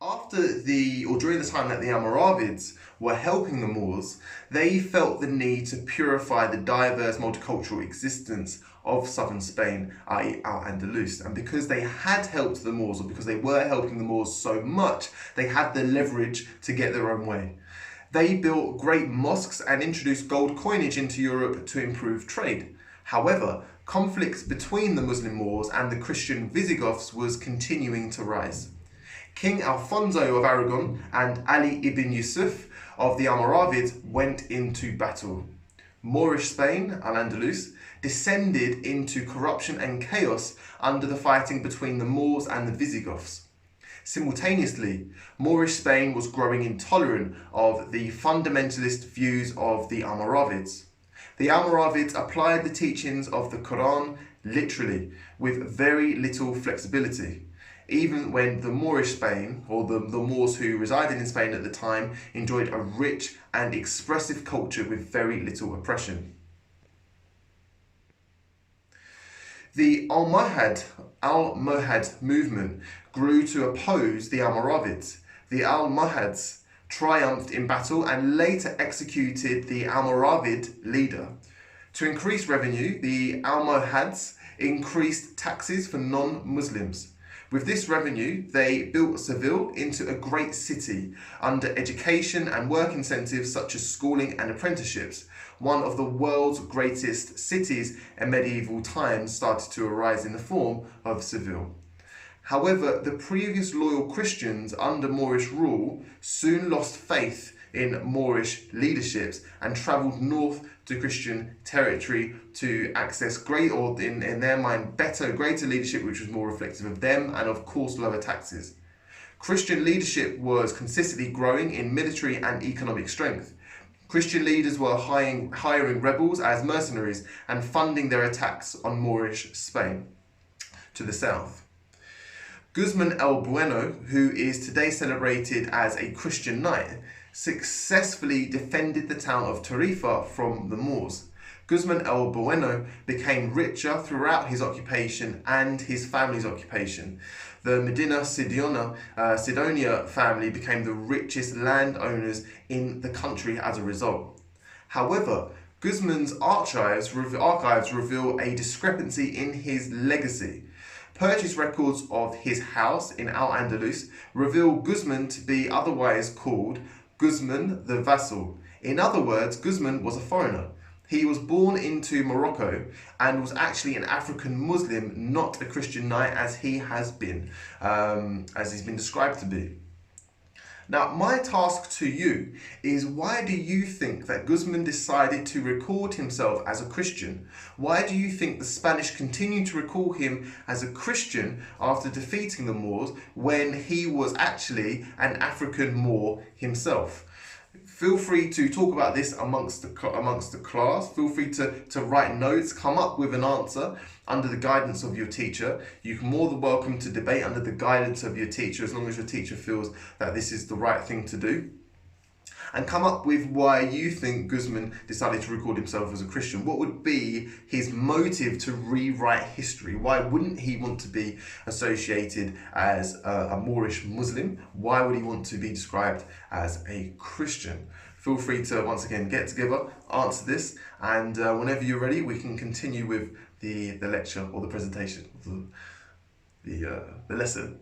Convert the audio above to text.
During the time that the Almoravids were helping the Moors, they felt the need to purify the diverse multicultural existence of southern Spain, i.e. Al-Andalus. And because they had helped the Moors, or because they were helping the Moors so much, they had the leverage to get their own way. They built great mosques and introduced gold coinage into Europe to improve trade. However, conflicts between the Muslim Moors and the Christian Visigoths was continuing to rise. King Alfonso of Aragon and Ali Ibn Yusuf of the Almoravids went into battle. Moorish Spain, Al-Andaus, descended into corruption and chaos under the fighting between the Moors and the Visigoths. Simultaneously, Moorish Spain was growing intolerant of the fundamentalist views of the Almoravids. The Almoravids applied the teachings of the Quran literally, with very little flexibility, even when the Moorish Spain, or the Moors who resided in Spain at the time, enjoyed a rich and expressive culture with very little oppression. The Almohad movement grew to oppose the Almoravids. The Almohads triumphed in battle and later executed the Almoravid leader. To increase revenue, the Almohads increased taxes for non-Muslims. With this revenue, they built Seville into a great city under education and work incentives such as schooling and apprenticeships. One of the world's greatest cities in medieval times started to arise in the form of Seville. However, the previous loyal Christians under Moorish rule soon lost faith in Moorish leaderships and travelled north to Christian territory to access in their mind, greater leadership which was more reflective of them, and of course lower taxes. Christian leadership was consistently growing in military and economic strength. Christian leaders were hiring rebels as mercenaries and funding their attacks on Moorish Spain to the south. Guzman el Bueno, who is today celebrated as a Christian knight, successfully defended the town of Tarifa from the Moors. Guzman el Bueno became richer throughout his occupation and his family's occupation. The Medina Sidonia family became the richest landowners in the country as a result. However, Guzman's archives reveal a discrepancy in his legacy. Purchase records of his house in Al-Andalus reveal Guzman to be otherwise called Guzman the Vassal. In other words, Guzman was a foreigner. He was born into Morocco and was actually an African Muslim, not a Christian knight as he's been described to be. Now, my task to you is, why do you think that Guzman decided to record himself as a Christian? Why do you think the Spanish continued to recall him as a Christian after defeating the Moors when he was actually an African Moor himself? Feel free to talk about this amongst the class. Feel free to write notes, come up with an answer under the guidance of your teacher. You're more than welcome to debate under the guidance of your teacher, as long as your teacher feels that this is the right thing to do. And come up with why you think Guzman decided to record himself as a Christian. What would be his motive to rewrite history? Why wouldn't he want to be associated as a Moorish Muslim? Why would he want to be described as a Christian? Feel free to once again get together, answer this, and whenever you're ready, we can continue with the lecture or the presentation, the lesson.